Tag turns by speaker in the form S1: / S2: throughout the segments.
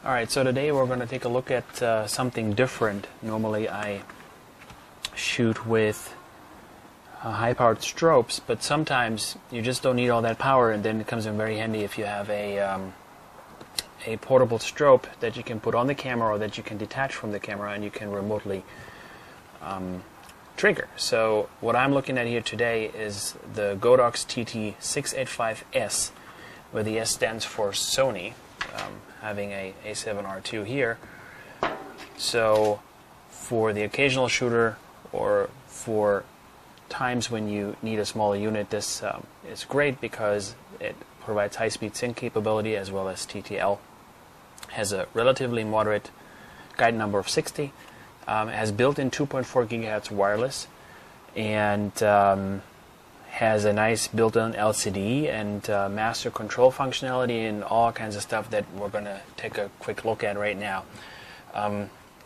S1: Alright, so today we're going to take a look at something different. Normally I shoot with high-powered strobes, but sometimes you just don't need all that power, and then it comes in very handy if you have a portable strobe that you can put on the camera or that you can detach from the camera and you can remotely trigger. So what I'm looking at here today is the Godox TT685S, where the S stands for Sony, having a A7R2 here. So for the occasional shooter or for times when you need a smaller unit, this is great because it provides high-speed sync capability as well as TTL. Has a relatively moderate guide number of 60. Has built-in 2.4 gigahertz wireless, and has a nice built-in LCD and master control functionality and all kinds of stuff that we're going to take a quick look at right now.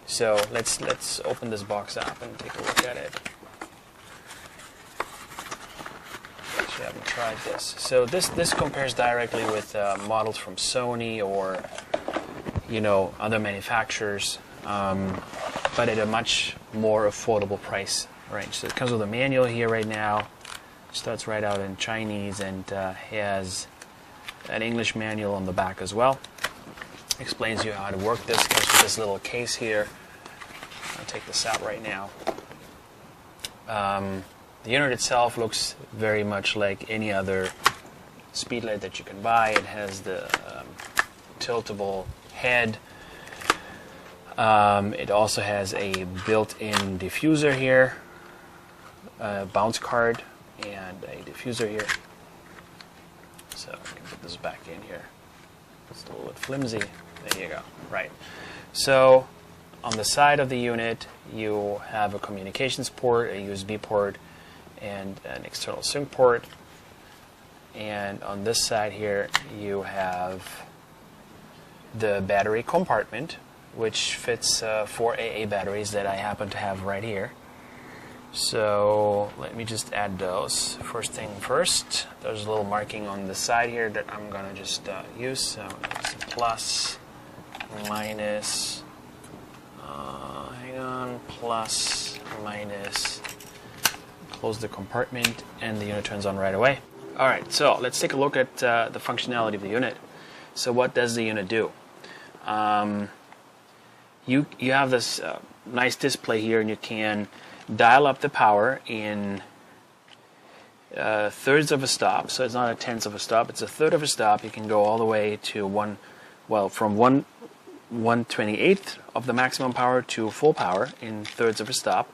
S1: So let's open this box up and take a look at it. Actually, I haven't tried this. So this compares directly with models from Sony or other manufacturers, but at a much more affordable price range. So it comes with a manual here right now. Starts right out in Chinese and has an English manual on the back as well. Explains you how to work this. Comes with this little case here. I'll take this out right now. The unit itself looks very much like any other Speedlite that you can buy. It has the tiltable head. It also has a built-in diffuser here, a bounce card, and a diffuser here. So I can put this back in here. It's a little bit flimsy. There you go. Right. So on the side of the unit, you have a communications port, a USB port, and an external sync port. And on this side here, you have the battery compartment, which fits 4 AA batteries that I happen to have right here. So let me just add those. First thing first, there's a little marking on the side here that I'm going to just use. So it's a plus, minus, hang on, plus, minus, close the compartment, and the unit turns on right away. Alright, so let's take a look at the functionality of the unit. So what does the unit do? You have this nice display here, and you can dial up the power in thirds of a stop. So it's not a tenth of a stop, it's a third of a stop. You can go all the way to from 1/28th of the maximum power to full power in thirds of a stop.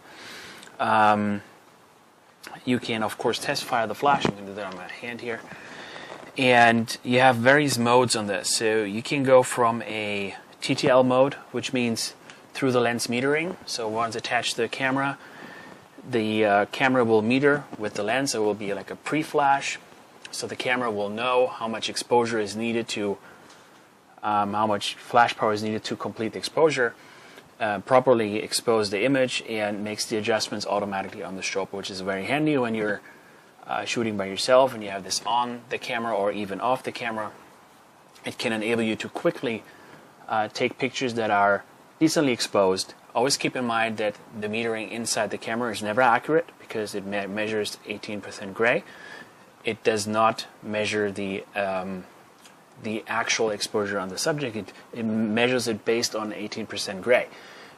S1: You can, of course, test fire the flash. I'm going to do that on my hand here. And you have various modes on this. So you can go from a TTL mode, which means through the lens metering. So once attached to the camera will meter with the lens. It will be like a pre-flash. So the camera will know how much exposure is needed to, how much flash power is needed to complete the exposure, properly expose the image, and makes the adjustments automatically on the strobe, which is very handy when you're shooting by yourself and you have this on the camera or even off the camera. It can enable you to quickly take pictures that are decently exposed. Always keep in mind that the metering inside the camera is never accurate because it measures 18% gray. It does not measure the actual exposure on the subject. It measures it based on 18% gray,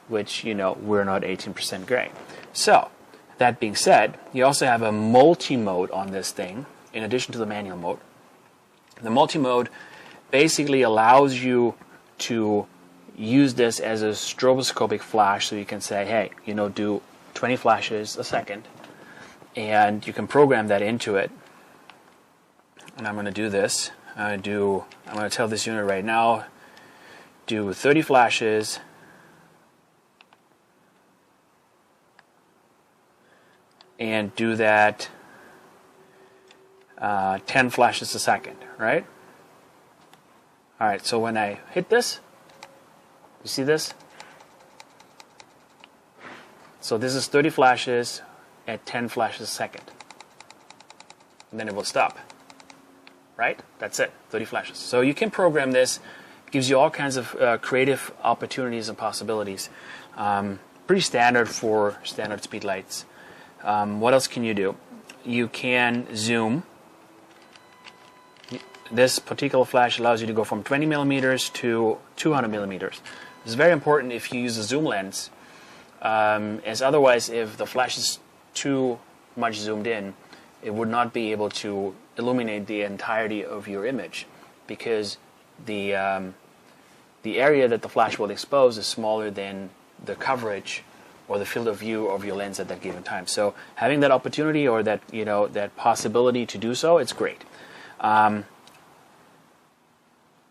S1: which, we're not 18% gray. So, that being said, you also have a multi-mode on this thing, in addition to the manual mode. The multi-mode basically allows you to use this as a stroboscopic flash, so you can say, hey, do 20 flashes a second, and you can program that into it. And I'm going to do this. I'm going to tell this unit right now, do 30 flashes, and do that 10 flashes a second, right? Alright, so when I hit this, you see this? So this is 30 flashes at 10 flashes a second. And then it will stop. Right? That's it, 30 flashes. So you can program this, gives you all kinds of creative opportunities and possibilities. Pretty standard for standard Speedlights. What else can you do? You can zoom. This particular flash allows you to go from 20 millimeters to 200 millimeters. This is very important if you use a zoom lens, as otherwise if the flash is too much zoomed in, it would not be able to illuminate the entirety of your image, because the area that the flash will expose is smaller than the coverage or the field of view of your lens at that given time. So having that opportunity or that that possibility to do so, it's great.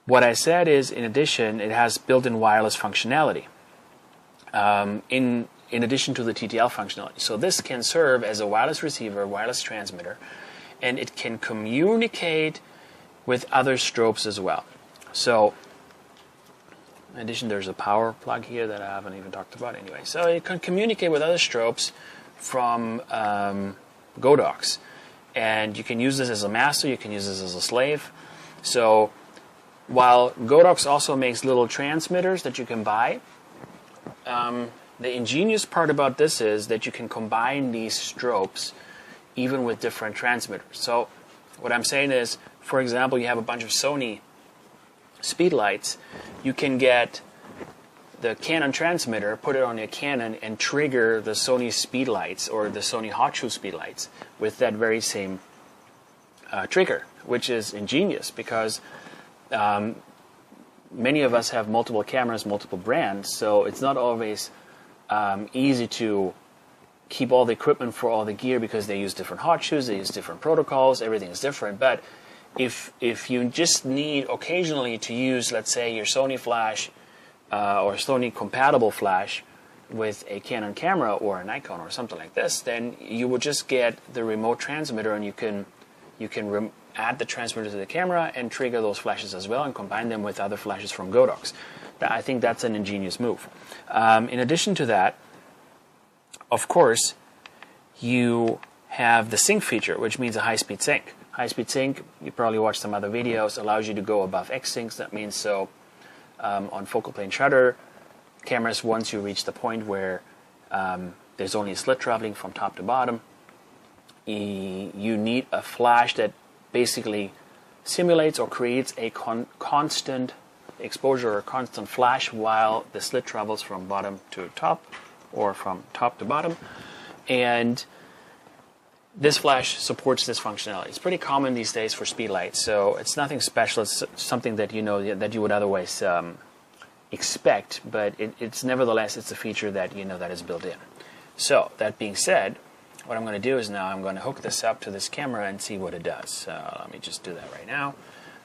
S1: What I said is, in addition, it has built-in wireless functionality. In addition to the TTL functionality, so this can serve as a wireless receiver, wireless transmitter, and it can communicate with other strobes as well. So, in addition, there's a power plug here that I haven't even talked about anyway. So it can communicate with other strobes from Godox, and you can use this as a master. You can use this as a slave. So while Godox also makes little transmitters that you can buy, the ingenious part about this is that you can combine these strobes even with different transmitters. So what I'm saying is, for example, you have a bunch of Sony Speedlights, you can get the Canon transmitter, put it on your Canon, and trigger the Sony Speedlights or the Sony Hot Shoe Speedlights with that very same trigger, which is ingenious because many of us have multiple cameras, multiple brands, so it's not always easy to keep all the equipment for all the gear because they use different hot shoes, they use different protocols, everything is different. But if you just need occasionally to use, let's say, your Sony flash or Sony compatible flash with a Canon camera or a Nikon or something like this, then you would just get the remote transmitter and you can add the transmitter to the camera and trigger those flashes as well and combine them with other flashes from Godox. I think that's an ingenious move. In addition to that, of course, you have the sync feature, which means a high-speed sync. High-speed sync, you probably watched some other videos, allows you to go above X-syncs. That means so on focal plane shutter cameras, once you reach the point where there's only a slit traveling from top to bottom, you need a flash that basically simulates or creates a constant exposure or constant flash while the slit travels from bottom to top or from top to bottom. And this flash supports this functionality. It's pretty common these days for Speedlight, so it's nothing special. It's something that that you would otherwise expect, but it's nevertheless it's a feature that that is built in. So that being said, what I'm going to do is now I'm going to hook this up to this camera and see what it does. So let me just do that right now.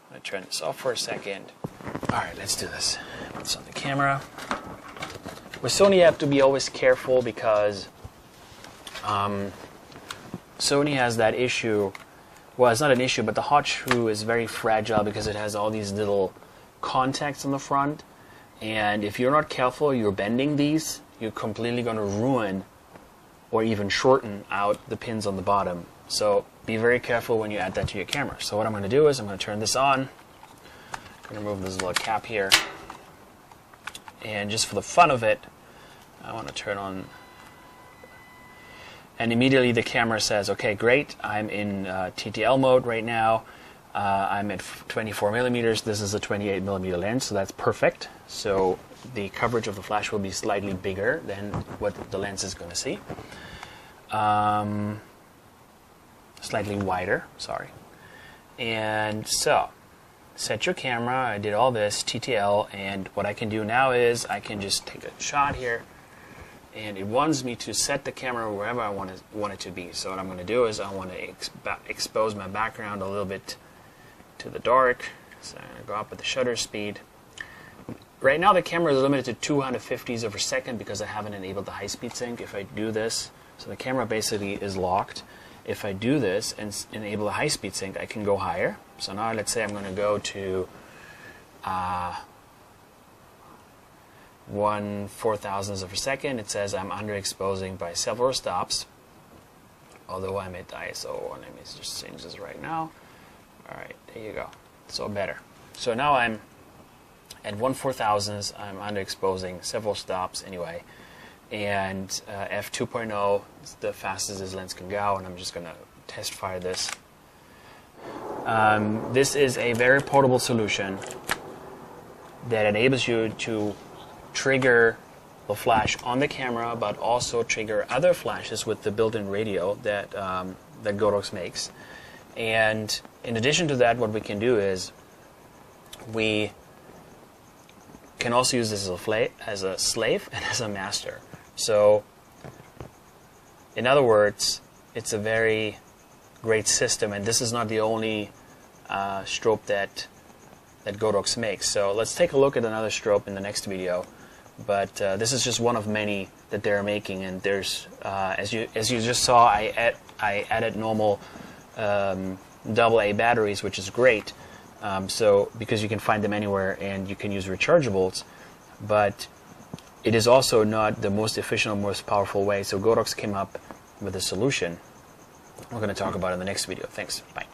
S1: I'm going to turn this off for a second. All right, let's do this. Put this on the camera. With Sony, you have to be always careful because Sony has that issue. Well, it's not an issue, but the hot shoe is very fragile because it has all these little contacts on the front. And if you're not careful, you're bending these, you're completely going to ruin or even shorten out the pins on the bottom. So be very careful when you add that to your camera. So what I'm going to do is I'm going to turn this on. I'm going to remove this little cap here. And just for the fun of it, I want to turn on. And immediately the camera says, okay, great, I'm in TTL mode right now. I'm at 24 millimeters. This is a 28 millimeter lens, so that's perfect. So the coverage of the flash will be slightly bigger than what the lens is going to see. Slightly wider, sorry. And so, set your camera. I did all this, TTL, and what I can do now is I can just take a shot here, and it wants me to set the camera wherever I want it to be. So what I'm going to do is I want to expose my background a little bit to the dark. So I'm going to go up with the shutter speed. Right now the camera is limited to 250s of a second because I haven't enabled the high-speed sync. If I do this, so the camera basically is locked. If I do this and enable the high-speed sync, I can go higher. So now let's say I'm going to go to 1/4000th of a second. It says I'm underexposing by several stops, although I'm at ISO. Let me just change this right now. Alright, there you go. So better. So now I'm At 1/4000th, I'm underexposing several stops anyway, and f2.0 is the fastest this lens can go, and I'm just going to test fire this. This is a very portable solution that enables you to trigger the flash on the camera, but also trigger other flashes with the built-in radio that that Godox makes. And in addition to that, what we can do is we can also use this as a slave and as a master. So, in other words, it's a very great system, and this is not the only strobe that Godox makes. So let's take a look at another strobe in the next video. But this is just one of many that they're making, and there's as you just saw, I added normal AA batteries, which is great. So because you can find them anywhere and you can use rechargeables, but it is also not the most efficient or most powerful way. So Godox came up with a solution we're going to talk about in the next video. Thanks. Bye.